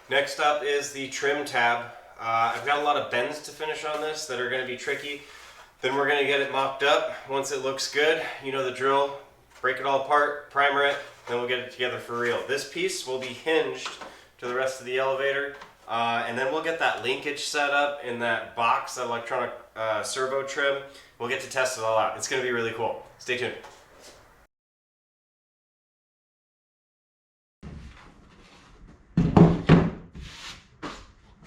Next up is the trim tab. I've got a lot of bends to finish on this that are going to be tricky. Then we're going to get it mocked up. Once it looks good, you know the drill. Break it all apart, primer it, then we'll get it together for real. This piece will be hinged to the rest of the elevator, and then we'll get that linkage set up in that box, that electronic servo trim. We'll get to test it all out. It's going to be really cool. Stay tuned.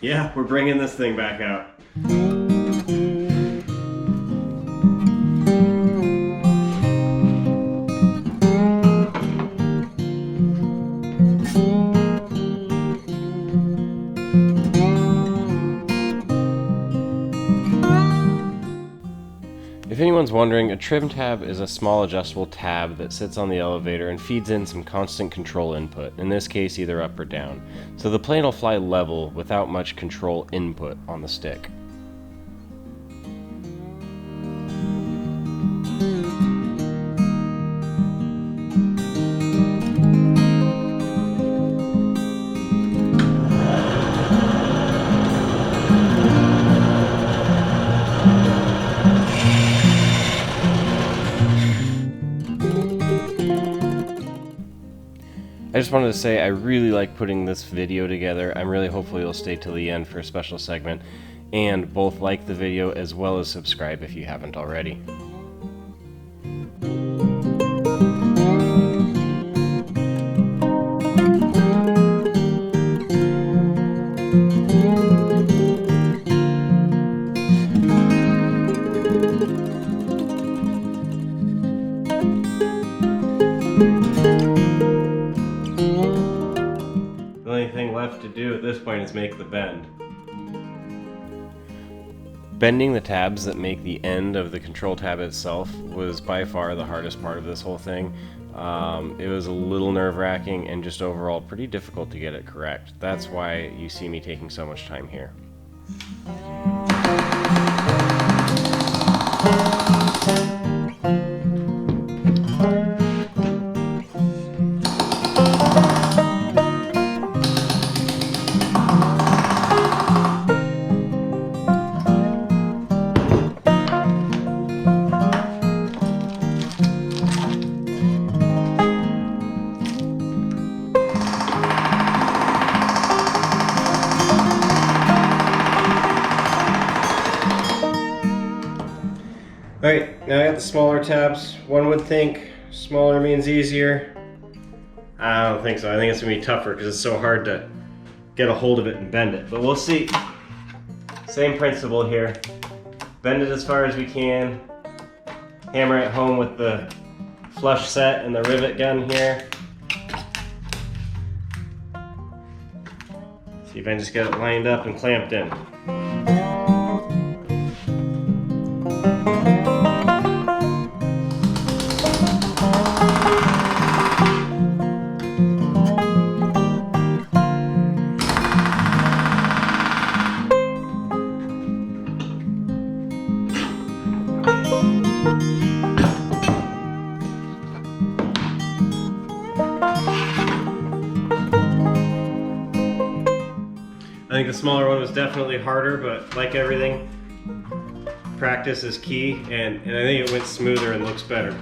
Yeah, we're bringing this thing back out. If anyone's wondering, a trim tab is a small adjustable tab that sits on the elevator and feeds in some constant control input, in this case either up or down. So the plane will fly level without much control input on the stick. I just wanted to say I really like putting this video together. I'm really hopeful you'll stay till the end for a special segment and both like the video as well as subscribe if you haven't already. The only thing left to do at this point is make the bend. Bending the tabs that make the end of the control tab itself was by far the hardest part of this whole thing. It was a little nerve-wracking and just overall pretty difficult to get it correct. That's why you see me taking so much time here. Alright, now I got the smaller tabs. One would think smaller means easier. I don't think so. I think it's going to be tougher because it's so hard to get a hold of it and bend it. But we'll see. Same principle here. Bend it as far as we can. Hammer it home with the flush set and the rivet gun here. See if I can just get it lined up and clamped in. I think the smaller one was definitely harder, but like everything, practice is key, and I think it went smoother and looks better.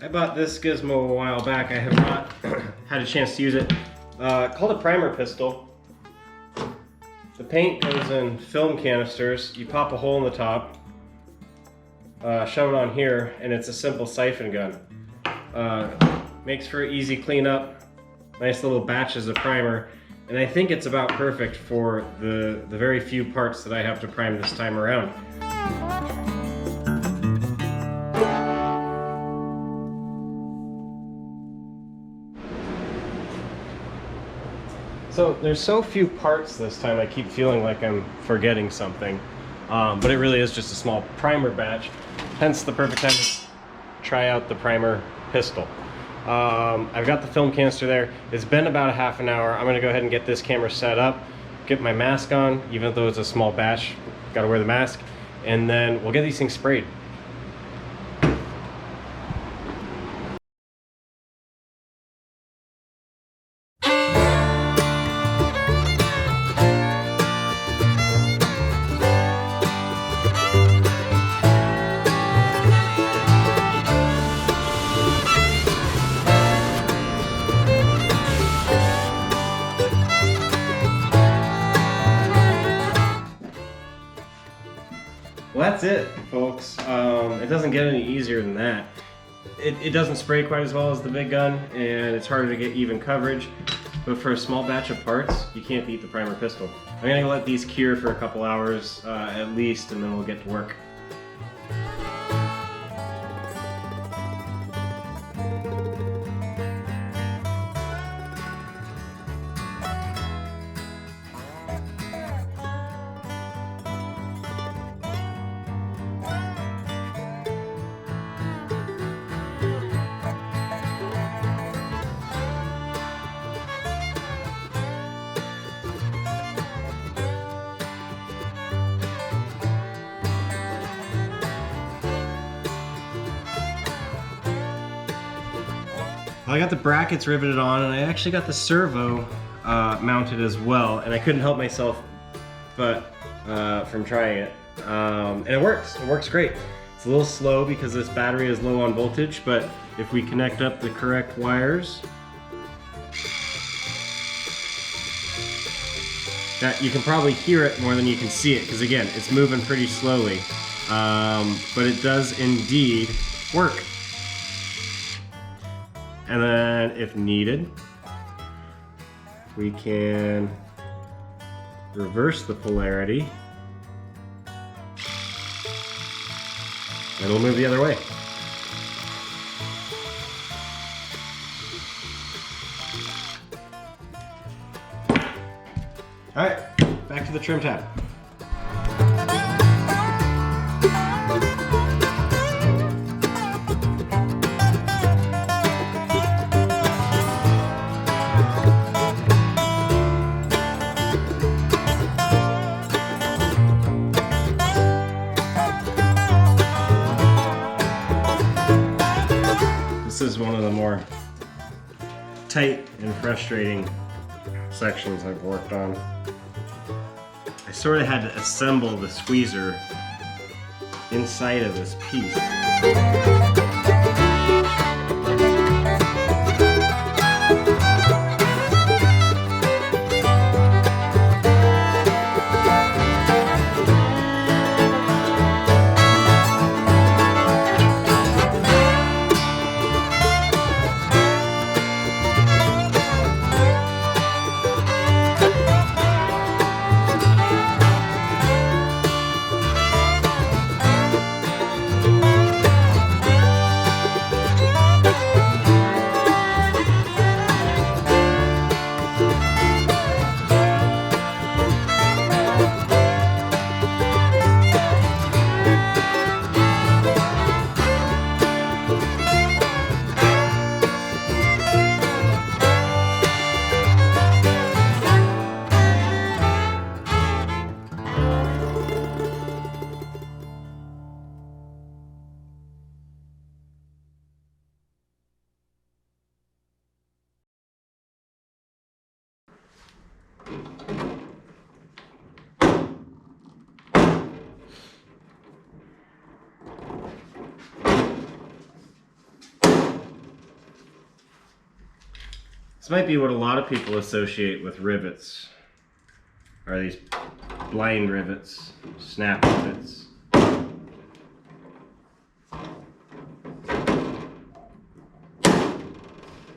I bought this gizmo a while back. I have not had a chance to use it. Called a primer pistol. The paint goes in film canisters. You pop a hole in the top, shove it on here, and it's a simple siphon gun. Makes for easy cleanup, nice little batches of primer, and I think it's about perfect for the very few parts that I have to prime this time around. So there's so few parts this time, I keep feeling like I'm forgetting something, but it really is just a small primer batch, hence the perfect time to try out the primer pistol. I've got the film canister there. It's been about a half an hour. I'm gonna go ahead and get this camera set up, get my mask on, even though it's a small batch, gotta wear the mask, and then we'll get these things sprayed. Well, that's it, folks. It doesn't get any easier than that. It doesn't spray quite as well as the big gun, and it's harder to get even coverage. But for a small batch of parts, you can't beat the primer pistol. I'm gonna let these cure for a couple hours at least, and then we'll get to work. I got the brackets riveted on, and I actually got the servo mounted as well, and I couldn't help myself but from trying it. And it works great. It's a little slow because this battery is low on voltage, but if we connect up the correct wires, you can probably hear it more than you can see it, because again, it's moving pretty slowly, but it does indeed work. And then, if needed, we can reverse the polarity, and it'll move the other way. All right, back to the trim tab. This is one of the more tight and frustrating sections I've worked on. I sort of had to assemble the squeezer inside of this piece. This might be what a lot of people associate with rivets, are these blind rivets, snap rivets.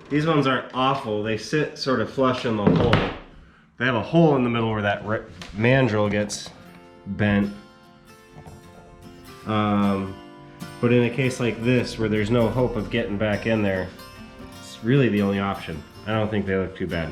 These ones aren't awful. They sit sort of flush in the hole. They have a hole in the middle where that mandrel gets bent. But in a case like this, where there's no hope of getting back in there, it's really the only option. I don't think they look too bad.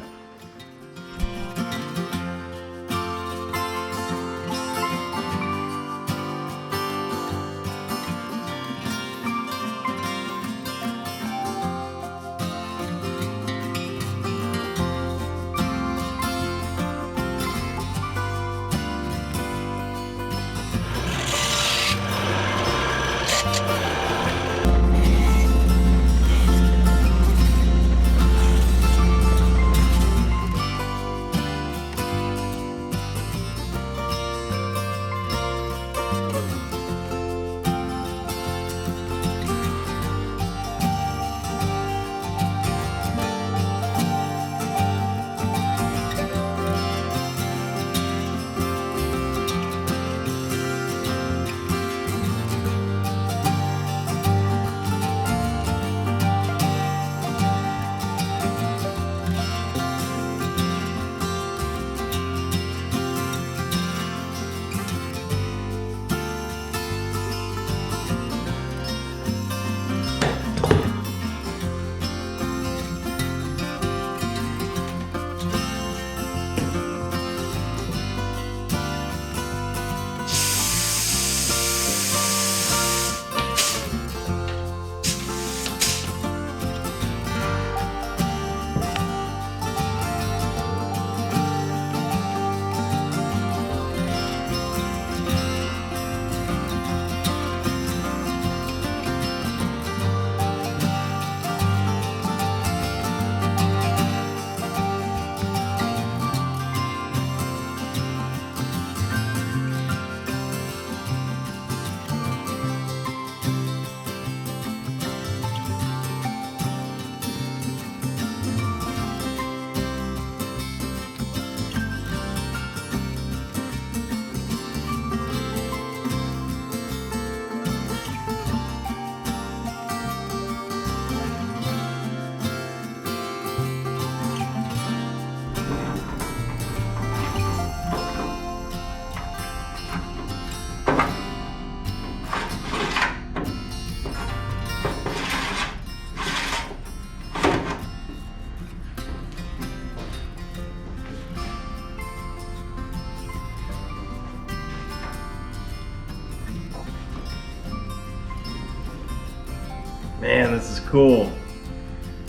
Man, this is cool.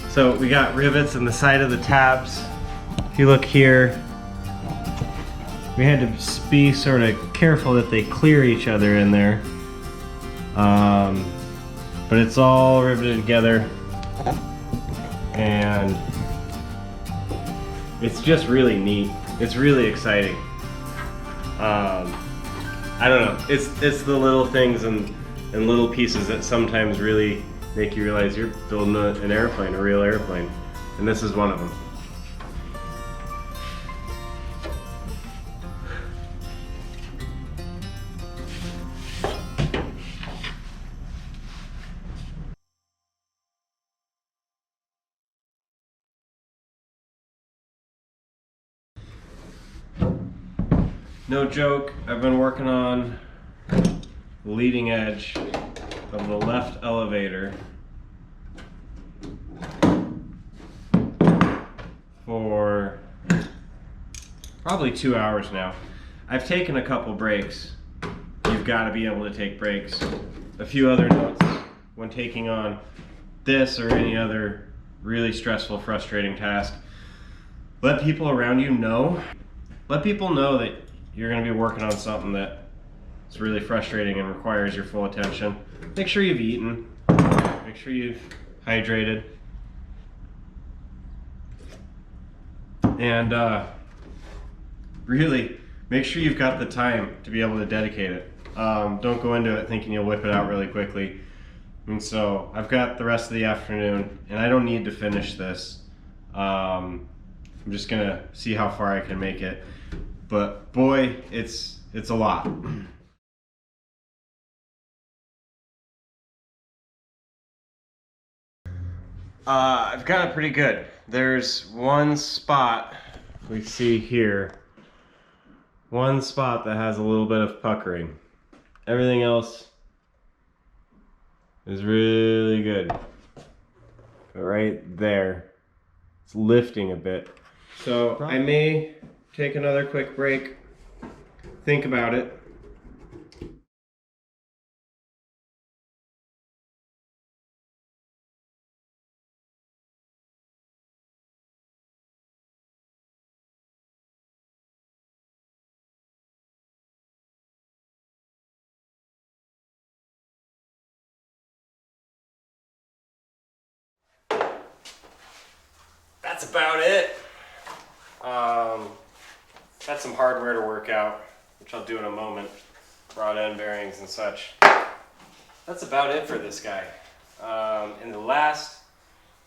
So we got rivets in the side of the tabs. If you look here, we had to be sort of careful that they clear each other in there. But it's all riveted together, and it's just really neat. It's really exciting. I don't know. It's the little things and little pieces that sometimes really make you realize you're building an airplane, a real airplane, and this is one of them. No joke, I've been working on the leading edge of the left elevator for probably 2 hours now. I've taken a couple breaks. You've got to be able to take breaks. A few other notes when taking on this or any other really stressful, frustrating task. Let people around you know. Let people know that you're going to be working on something that is really frustrating and requires your full attention. Make sure you've eaten. Make sure you've hydrated. And really, make sure you've got the time to be able to dedicate it. Don't go into it thinking you'll whip it out really quickly. And so I've got the rest of the afternoon, and I don't need to finish this. I'm just gonna see how far I can make it, but boy, it's a lot. I've got it pretty good. There's one spot we see here, one spot that has a little bit of puckering. Everything else is really good. But right there, it's lifting a bit. So I may take another quick break, think about it. That's about it. Got some hardware to work out, which I'll do in a moment. Rod end bearings and such. That's about it for this guy. In the last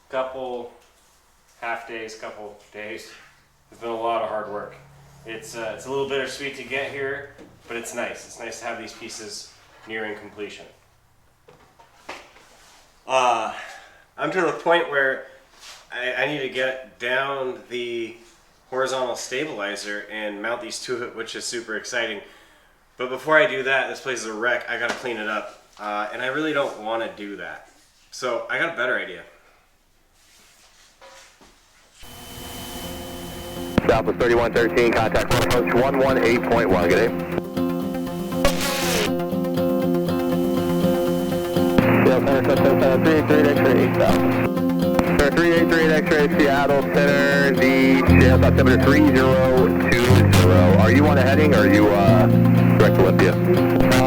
couple days, it's been a lot of hard work. It's a little bittersweet to get here, but it's nice. It's nice to have these pieces nearing completion. I'm to the point where I need to get down the horizontal stabilizer and mount these to it, which is super exciting. But before I do that, this place is a wreck. I gotta clean it up, and I really don't want to do that. So I got a better idea. Southwest 3113, contact one approach 118.1, good day. Center 383 X-ray South. 383 X-ray Seattle Center, the sheriff altimeter 3020. Are you on a heading or are you direct to Olympia?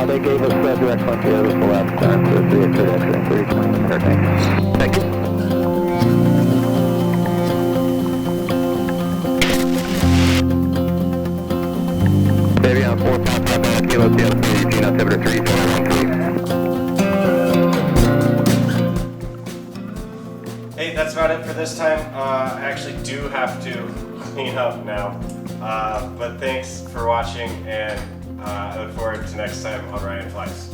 They gave us direct to Olympia with the last time, so 383 X-ray 320. Thank you. Avion 4 Papa Kilo Seattle Center, Eugene altimeter 3013. Hey, that's about it for this time. I actually do have to clean up now. But thanks for watching, and I look forward to next time on Ryan Flies.